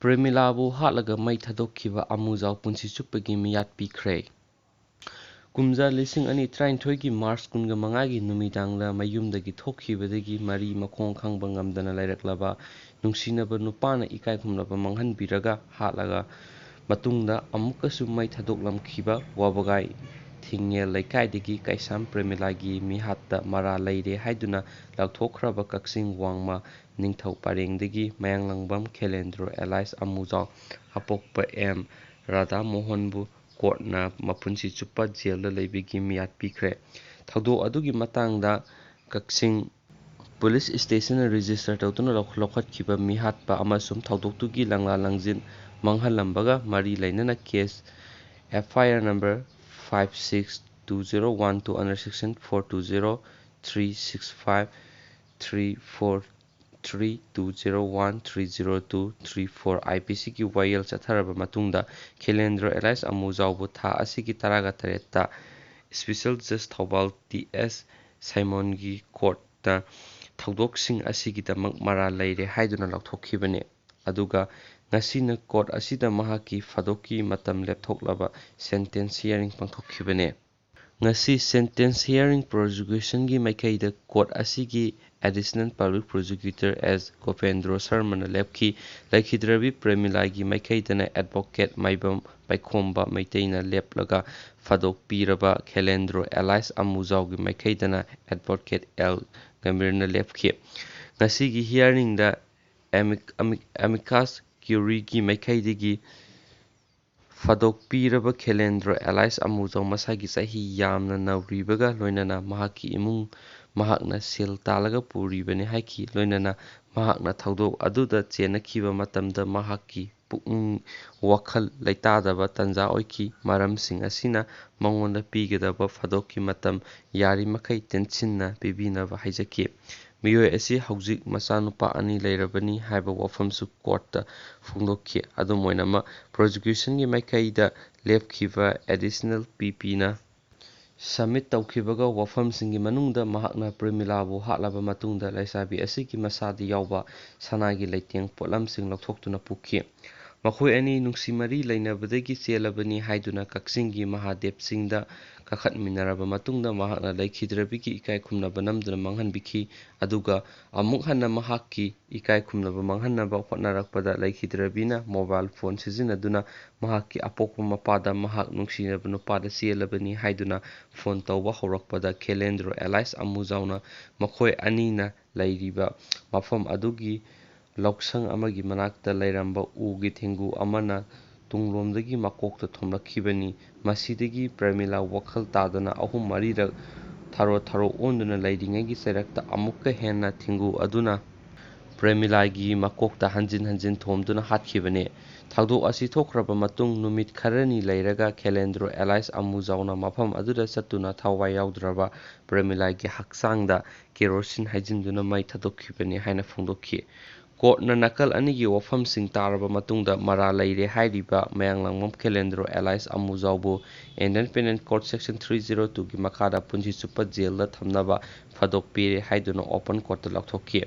ꯄ꯭ꯔꯦꯃꯤꯂꯥꯕꯨ ꯍꯥꯠꯂꯒ ꯃꯩ ꯊꯥꯗꯣꯛꯈꯤꯕ ꯑꯃꯨꯖꯥꯎ ꯄꯨꯟꯁꯤ ꯆꯨꯞꯄꯒꯤ ꯃꯤꯌꯥꯠ ꯄꯤꯈ꯭ꯔꯦ꯫ ꯀꯨꯝꯖꯥ 2023ꯒꯤ ꯃꯥꯔꯆ 15ꯒꯤ ꯅꯨꯃꯤꯗꯥꯡꯗ ꯃꯌꯨꯝꯗꯒꯤ ꯊꯣꯛꯈꯤꯕꯗꯒꯤ ꯃꯔꯤ ꯃꯈꯣꯡ ꯈꯪꯕ ꯉꯝꯗꯅ ꯂꯩꯔꯛꯂꯕ ꯅꯨꯡꯁꯤꯅꯕ ꯅꯨꯄꯥꯅ ꯏꯀꯥꯏꯈꯨꯝꯅꯕ ꯃꯥꯡꯍꯟꯕꯤꯔꯒ ꯍꯥꯠꯂꯒ ꯃꯇꯨꯡꯗ ꯑꯃꯨꯛꯀꯁꯨ ꯃꯩ ꯊꯥꯗꯣꯛꯂꯝꯈꯤꯕ ꯋꯥꯕꯒꯥꯏ ꯊꯤꯡꯉꯦꯜ ꯂꯩꯀꯥꯏꯗꯒꯤ ꯀꯩꯁꯥꯝ ꯄ꯭ꯔꯦꯃꯤꯂꯥꯒꯤ ꯃꯤꯍꯥꯠꯇ ꯃꯔꯥꯜ ꯂꯩꯔꯦ ꯍꯥꯏꯗꯨꯅ ꯂꯥꯎꯊꯣꯛꯈ꯭ꯔꯕ ꯀꯛꯆꯤꯡ ꯋꯥꯡꯃ ꯅꯤꯡꯊꯧ ꯄꯔꯦꯡꯗꯒꯤ ꯃꯌꯥꯡꯂꯪꯕꯝ ꯈꯦꯂꯦꯟꯗ꯭ꯔꯣ ꯑꯦꯂꯥꯏꯁ ꯑꯃꯨꯖꯥꯎ ꯑꯄꯣꯛꯄ ꯑꯦꯝ. ꯔꯥꯙꯥꯃꯣꯍꯟꯕꯨ ꯀꯣꯔꯠꯅ ꯃꯄꯨꯟꯁꯤ ꯆꯨꯞꯄ ꯖꯦꯜꯗ ꯂꯩꯕꯒꯤ ꯃꯤꯌꯥꯠ ꯄꯤꯈ꯭ꯔꯦ꯫ ꯊꯧꯗꯣꯛ ꯑꯗꯨꯒꯤ ꯃꯇꯥꯡꯗ ꯀꯛꯆꯤꯡ ꯄꯨꯂꯤꯁ ꯁ꯭ꯇꯦꯁꯟꯅ ꯔꯦꯖꯤꯁꯇꯔ ꯇꯧꯗꯨꯅ ꯂꯧꯈꯠꯈꯤꯕ ꯃꯤꯍꯥꯠꯄ ꯑꯃꯁꯨꯡ ꯊꯧꯗꯣꯛꯇꯨꯒꯤ ꯂꯪꯂꯥ ꯂꯪꯖꯤꯟ ꯃꯥꯡꯍꯜꯂꯝꯕꯒ ꯃꯔꯤ ꯂꯩꯅꯅ ꯀꯦꯁ (ꯑꯦꯐ.ꯑꯥꯏ.ꯑꯥꯔ. ꯅꯝꯕꯔ 56-2012 ꯑꯟꯗꯔ ꯁꯦꯛꯁꯟ 420, 365, 343, 201, 302, 34 ꯑꯥꯏ.ꯄꯤ.ꯁꯤ.ꯒꯤ ꯋꯥꯌꯦꯜ ꯆꯠꯊꯔꯕ ꯃꯇꯨꯡꯗ ꯈꯦꯂꯦꯟꯗ꯭ꯔꯣ ꯑꯦꯂꯥꯏꯁ ꯑꯃꯨꯖꯥꯎꯕꯨ ꯊꯥ ꯑꯁꯤꯒꯤ 18ꯇ ꯁ꯭ꯄꯦꯁꯤꯑꯦꯜ ꯖꯖ ꯊꯧꯕꯥꯜ ꯇꯤ.ꯑꯦꯁ. ꯁꯥꯏꯃꯣꯟꯒꯤ ꯀꯣꯔꯠꯇ ꯊꯧꯗꯣꯛꯁꯤꯡ ꯑꯁꯤꯒꯤꯗꯃꯛ ꯃꯔꯥꯜ ꯂꯩꯔꯦ ꯍꯥꯏꯗꯨꯅ ꯂꯥꯎꯊꯣꯛꯈꯤꯕꯅꯤ꯫ ꯑꯗꯨꯒ ꯉꯁꯤꯅ ꯀꯣꯔꯠ ꯑꯁꯤꯗ ꯃꯍꯥꯛꯀꯤ ꯐꯥꯗꯣꯛꯀꯤ ꯃꯇꯝ ꯂꯦꯞꯊꯣꯛꯂꯕ ꯁꯦꯟꯇꯦꯟꯁ ꯍꯤꯌꯔꯤꯡ ꯄꯥꯡꯊꯣꯛꯈꯤꯕꯅꯤ꯫ ꯉꯁꯤ ꯁꯦꯟꯇꯦꯟꯁ ꯍꯤꯌꯔꯤꯡ ꯄ꯭ꯔꯣꯁꯤꯀ꯭ꯌꯨꯁꯟꯒꯤ ꯃꯥꯏꯀꯩꯗ ꯀꯣꯔꯠ ꯑꯁꯤꯒꯤ ꯑꯦꯗꯤꯁꯅꯦꯜ ꯄꯕ꯭ꯂꯤꯛ ꯄ꯭ꯔꯣꯁꯤꯀ꯭ꯌꯨꯇꯔ ꯑꯦꯁ. ꯒꯣꯄꯦꯟꯗ꯭ꯔꯣ ꯁꯔꯃꯅ ꯂꯦꯞꯈꯤ꯫ ꯂꯩꯈꯤꯗ꯭ꯔꯕꯤ ꯄ꯭ꯔꯦꯃꯤꯂꯥꯒꯤ ꯃꯥꯏꯀꯩꯗꯅ ꯑꯦꯗꯚꯣꯀꯦꯠ ꯃꯥꯏꯕꯝ ꯄꯥꯏꯈꯣꯝꯕ ꯃꯩꯇꯩꯅ ꯂꯦꯞꯂꯒ ꯐꯥꯗꯣꯛ ꯄꯤꯔꯕ ꯈꯦꯂꯦꯟꯗ꯭ꯔꯣ ꯑꯦꯂꯥꯏꯁ ꯑꯃꯨꯖꯥꯎꯒꯤ ꯃꯥꯏꯀꯩꯗꯅ ꯑꯦꯗꯚꯣꯀꯦꯠ ꯑꯦꯜ. ꯒꯝꯚꯤꯔꯅ ꯂꯦꯞꯈꯤ꯫ ꯉꯁꯤꯒꯤ ꯍꯤꯌꯔꯤꯡꯗ ꯑꯦꯃꯤꯀꯁ ꯀ꯭ꯌꯨꯔꯤꯒꯤ ꯃꯥꯏꯀꯩꯗꯒꯤ ꯐꯥꯗꯣꯛ ꯄꯤꯔꯕ ꯈꯦꯂꯦꯟꯗ꯭ꯔꯣ ꯑꯦꯂꯥꯏꯁ ꯑꯃꯨꯖꯥꯎ ꯃꯁꯥꯒꯤ ꯆꯍꯤ ꯌꯥꯝꯅ ꯅꯧꯔꯤꯕꯒ ꯂꯣꯏꯅꯅ ꯃꯍꯥꯛꯀꯤ ꯏꯃꯨꯡ ꯃꯍꯥꯛꯅ ꯁꯦꯜ ꯇꯥꯜꯂꯒ ꯄꯨꯔꯤꯕꯅꯤ ꯍꯥꯏꯈꯤ꯫ ꯂꯣꯏꯅꯅ ꯃꯍꯥꯛꯅ ꯊꯧꯗꯣꯛ ꯑꯗꯨꯗ ꯆꯦꯟꯅꯈꯤꯕ ꯃꯇꯝꯗ ꯃꯍꯥꯛꯀꯤ ꯄꯨꯛꯅꯤꯡ ꯋꯥꯈꯜ ꯂꯩꯇꯥꯗꯕ ꯇꯥꯟꯖꯥ ꯑꯣꯏꯈꯤ꯫ ꯃꯔꯝꯁꯤꯡ ꯑꯁꯤꯅ ꯃꯉꯣꯟꯗ ꯄꯤꯒꯗꯕ ꯐꯥꯗꯣꯛꯀꯤ ꯃꯇꯝ ꯌꯥꯔꯤꯃꯈꯩ ꯇꯦꯟꯁꯤꯟꯅ ꯄꯤꯕꯤꯅꯕ ꯍꯥꯏꯖꯈꯤ꯫ ꯃꯤꯑꯣꯏ ꯑꯁꯤ ꯍꯧꯖꯤꯛ ꯃꯆꯥꯅꯨꯄꯥ 2 ꯂꯩꯔꯕꯅꯤ ꯍꯥꯏꯕ ꯋꯥꯐꯝꯁꯨ ꯀꯣꯔꯠꯇ ꯐꯣꯡꯗꯣꯛꯈꯤ꯫ ꯑꯗꯨꯝ ꯑꯣꯏꯅꯃꯛ ꯄ꯭ꯔꯣꯁꯤꯀ꯭ꯌꯨꯁꯟꯒꯤ ꯃꯥꯏꯀꯩꯗ ꯂꯦꯞꯈꯤꯕ ꯑꯦꯗꯤꯁꯅꯦꯜ ꯄꯤ.ꯄꯤ.ꯅ ꯁꯕꯃꯤꯠ ꯇꯧꯈꯤꯕ ꯋꯥꯐꯝꯁꯤꯡꯒꯤ ꯃꯅꯨꯡꯗ ꯃꯍꯥꯛꯅ ꯄ꯭ꯔꯦꯃꯤꯂꯥꯕꯨ ꯍꯥꯠꯂꯕ ꯃꯇꯨꯡꯗ ꯂꯩꯁꯥꯕꯤ ꯑꯁꯤꯒꯤ ꯃꯁꯥꯗ ꯌꯥꯎꯕ ꯁꯅꯥꯒꯤ ꯂꯩꯇꯦꯡ ꯄꯣꯠꯂꯝꯁꯤꯡ ꯂꯧꯊꯣꯛꯇꯨꯅ ꯄꯨꯈꯤ꯫ ꯃꯈꯣꯏ ꯑꯅꯤ ꯅꯨꯡꯁꯤ ꯃꯔꯤ ꯂꯩꯅꯕꯗꯒꯤ ꯆꯦꯜꯂꯕꯅꯤ ꯍꯥꯏꯗꯨꯅ ꯀꯛꯆꯤꯡꯒꯤ ꯃꯍꯥꯗꯦꯕ ꯆꯤꯡꯗ ꯀꯥꯈꯠꯃꯤꯟꯅꯔꯕ ꯃꯇꯨꯡꯗ ꯃꯍꯥꯛꯅ ꯂꯩꯈꯤꯗ꯭ꯔꯕꯤꯒꯤ ꯏꯀꯥꯏꯈꯨꯝꯅꯕ ꯅꯝꯗꯨꯅ ꯃꯥꯡꯍꯟꯕꯤꯈꯤ꯫ ꯑꯗꯨꯒ ꯑꯃꯨꯛ ꯍꯟꯅ ꯃꯍꯥꯛꯀꯤ ꯏꯀꯥꯏꯈꯨꯝꯅꯕ ꯃꯥꯡꯍꯟꯅꯕ ꯍꯣꯠꯅꯔꯛꯄꯗ ꯂꯩꯈꯤꯗ꯭ꯔꯕꯤꯅ ꯃꯣꯕꯥꯏꯜ ꯐꯣꯟ ꯁꯤꯖꯤꯟꯅꯗꯨꯅ ꯃꯍꯥꯛꯀꯤ ꯑꯄꯣꯛꯄ ꯃꯄꯥꯗ ꯃꯍꯥꯛ ꯅꯨꯡꯁꯤꯅꯕ ꯅꯨꯄꯥꯗ ꯆꯦꯜꯂꯕꯅꯤ ꯍꯥꯏꯗꯨꯅ ꯐꯣꯟ ꯇꯧꯕ ꯍꯧꯔꯛꯄꯗ ꯈꯦꯂꯦꯟꯗ꯭ꯔꯣ ꯑꯦꯂꯥꯏꯁ ꯑꯃꯨꯖꯥꯎꯅ ꯃꯈꯣꯏ ꯑꯅꯤꯅ ꯂꯩꯔꯤꯕ ꯃꯐꯝ ꯑꯗꯨꯒꯤ ꯂꯧꯁꯪ ꯑꯃꯒꯤ ꯃꯅꯥꯛꯇ ꯂꯩꯔꯝꯕ ꯎꯒꯤ ꯊꯦꯡꯒꯨ ꯑꯃꯅ ꯇꯨꯡꯂꯣꯝꯗꯒꯤ ꯃꯀꯣꯛꯇ ꯊꯣꯝꯂꯛꯈꯤꯕꯅꯤ꯫ ꯃꯁꯤꯗꯒꯤ ꯄ꯭ꯔꯦꯃꯤꯂꯥ ꯋꯥꯈꯜ ꯇꯥꯗꯨꯅ 3-4ꯔꯛ ꯊꯥꯔꯣ ꯑꯣꯟꯗꯨꯅ ꯂꯩꯔꯤꯉꯩꯒꯤ ꯆꯩꯔꯛꯇ ꯑꯃꯨꯛꯀ ꯍꯦꯟꯅ ꯊꯦꯡꯒꯨ ꯑꯗꯨꯅ ꯄ꯭ꯔꯦꯃꯤꯂꯥꯒꯤ ꯃꯀꯣꯛꯇ ꯍꯟꯖꯤꯟ ꯍꯟꯖꯤꯟ ꯊꯣꯝꯗꯨꯅ ꯍꯥꯠꯈꯤꯕꯅꯤ꯫ ꯊꯧꯗꯣꯛ ꯑꯁꯤ ꯊꯣꯛꯈ꯭ꯔꯕ ꯃꯇꯨꯡ ꯅꯨꯃꯤꯠ ꯈꯔꯅꯤ ꯂꯩꯔꯒ ꯈꯦꯂꯦꯟꯗ꯭ꯔꯣ ꯑꯦꯂꯥꯏꯁ ꯑꯃꯨꯖꯥꯎꯅ ꯃꯐꯝ ꯑꯗꯨꯗ ꯆꯠꯇꯨꯅ ꯊꯋꯥꯏ ꯌꯥꯎꯗ꯭ꯔꯕ ꯄ꯭ꯔꯦꯃꯤꯂꯥꯒꯤ ꯍꯛꯆꯥꯡꯗ ꯀꯦꯔꯣꯁꯤꯟ ꯍꯩꯖꯤꯟꯗꯨꯅ ꯃꯩ ꯊꯥꯗꯣꯛꯈꯤꯕꯅꯤ ꯍꯥꯏꯅ ꯐꯣꯡꯗꯣꯛꯈꯤ꯫ ꯀꯣꯔꯠꯅ ꯅꯥꯀꯜ ꯑꯅꯤꯒꯤ ꯋꯥꯐꯝꯁꯤꯡ ꯇꯥꯔꯕ ꯃꯇꯨꯡꯗ ꯃꯔꯥꯜ ꯂꯩꯔꯦ ꯍꯥꯏꯔꯤꯕ ꯃꯌꯥꯡꯂꯪꯕꯝ ꯈꯦꯂꯦꯟꯗ꯭ꯔꯣ ꯑꯦꯂꯥꯏꯁ ꯑꯃꯨꯖꯥꯎꯕꯨ ꯏꯟꯗꯤꯌꯟ ꯄꯤꯅꯦꯜ ꯀꯣꯗ ꯁꯦꯛꯁꯟ 302ꯒꯤ ꯃꯈꯥꯗ ꯄꯨꯟꯁꯤ ꯆꯨꯞꯄ ꯖꯦꯜꯗ ꯊꯝꯅꯕ ꯐꯥꯗꯣꯛ ꯄꯤꯔꯦ ꯍꯥꯏꯗꯨꯅ ꯑꯣꯄꯟ ꯀꯣꯔꯠꯇ ꯂꯥꯎꯊꯣꯛꯈꯤ꯫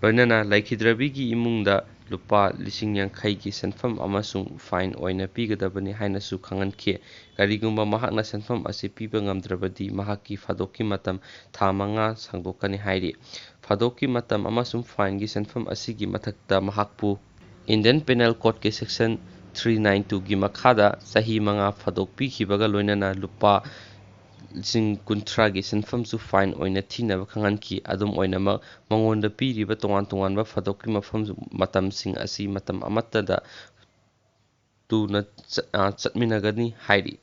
ꯂꯣꯏꯅꯅ ꯂꯩꯈꯤꯗ꯭ꯔꯕꯤꯒꯤ ꯏꯃꯨꯡꯗ ꯂꯨꯄꯥ 50,000ꯒꯤ ꯁꯦꯟꯐꯝ ꯑꯃꯁꯨꯡ ꯐꯥꯏꯟ ꯑꯣꯏꯅ ꯄꯤꯒꯗꯕꯅꯤ ꯍꯥꯏꯅꯁꯨ ꯈꯪꯍꯟꯈꯤ꯫ ꯀꯔꯤꯒꯨꯝꯕ ꯃꯍꯥꯛꯅ ꯁꯦꯟꯐꯝ ꯑꯁꯤ ꯄꯤꯕ ꯉꯝꯗ꯭ꯔꯕꯗꯤ ꯃꯍꯥꯛꯀꯤ ꯐꯥꯗꯣꯛꯀꯤ ꯃꯇꯝ ꯊꯥ 5 ꯁꯥꯡꯗꯣꯛꯀꯅꯤ ꯍꯥꯏꯔꯤ꯫ ꯐꯥꯗꯣꯛꯀꯤ ꯃꯇꯝ ꯑꯃꯁꯨꯡ ꯐꯥꯏꯟꯒꯤ ꯁꯦꯟꯐꯝ ꯑꯁꯤꯒꯤ ꯃꯊꯛꯇ ꯃꯍꯥꯛꯄꯨ ꯏꯟꯗꯤꯌꯟ ꯄꯤꯅꯦꯜ ꯀꯣꯗꯀꯤ ꯁꯦꯛꯁꯟ 392ꯒꯤ ꯃꯈꯥꯗ ꯆꯍꯤ 5 ꯐꯥꯗꯣꯛ ꯄꯤꯈꯤꯕꯒ ꯂꯣꯏꯅꯅ ꯂꯨꯄꯥ 50,000ꯒꯤ ꯁꯦꯟꯐꯝꯁꯨ ꯐꯥꯏꯟ ꯑꯣꯏꯅ ꯊꯤꯅꯕ ꯈꯪꯍꯟꯈꯤ꯫ ꯑꯗꯨꯝ ꯑꯣꯏꯅꯃꯛ ꯃꯉꯣꯟꯗ ꯄꯤꯔꯤꯕ ꯇꯣꯉꯥꯟ ꯇꯣꯉꯥꯟꯕ ꯐꯥꯗꯣꯛꯀꯤ ꯃꯇꯝꯁꯤꯡ ꯑꯁꯤ ꯃꯇꯝ ꯑꯃꯠꯇꯗ ꯇꯨꯅ ꯆꯠꯃꯤꯟꯅꯒꯅꯤ ꯍꯥꯏꯔꯤ꯫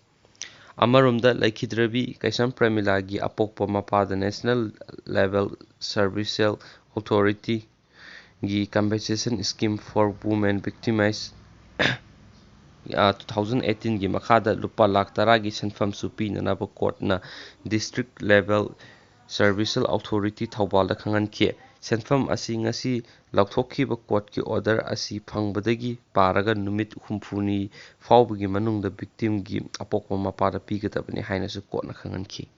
ꯑꯃꯔꯣꯝꯗ ꯂꯩꯈꯤꯗ꯭ꯔꯕꯤ ꯀꯩꯁꯥꯝ ꯄ꯭ꯔꯦꯃꯤꯂꯥꯒꯤ ꯑꯄꯣꯛꯄ ꯃꯄꯥꯗ ꯅꯦꯁꯅꯦꯜ ꯂꯦꯕꯦꯜ ꯁꯔꯚꯤꯁꯦꯜ ꯑꯣꯊꯣꯔꯤꯇꯤ ꯒꯤ ꯀꯝꯄꯦꯟꯁꯦꯁꯟ ꯁ꯭ꯀꯤꯝ ꯐꯣꯔ ꯋꯨꯃꯦꯟ ꯚꯤꯛꯇꯤꯃꯥꯏꯖ 2018ꯒꯤ ꯃꯈꯥꯗ ꯂꯨꯄꯥ 10,00,000ꯒꯤ ꯁꯦꯟꯐꯝꯁꯨ ꯄꯤꯅꯅꯕ ꯀꯣꯔꯠꯅ ꯗꯤꯁꯇ꯭ꯔꯤꯛ ꯂꯦꯕꯦꯜ ꯁꯔꯚꯤꯁꯦꯜ ꯑꯣꯊꯣꯔꯤꯇꯤ ꯊꯧꯕꯥꯜꯗ ꯈꯪꯍꯟꯈꯤ꯫ ꯁꯦꯟꯐꯝ ꯑꯁꯤ ꯉꯁꯤ ꯂꯥꯎꯊꯣꯛꯈꯤꯕ ꯀꯣꯔꯠꯀꯤ ꯑꯣꯔꯗꯔ ꯑꯁꯤ ꯐꯪꯕꯗꯒꯤ ꯄꯥꯔꯒ ꯅꯨꯃꯤꯠ 60ꯅꯤ ꯐꯥꯎꯕꯒꯤ ꯃꯅꯨꯡꯗ ꯚꯤꯛꯇꯤꯝꯒꯤ ꯑꯄꯣꯛꯄ ꯃꯄꯥꯗ ꯄꯤꯒꯗꯕꯅꯤ ꯍꯥꯏꯅꯁꯨ ꯀꯣꯔꯠꯅ ꯈꯪꯍꯟꯈꯤ꯫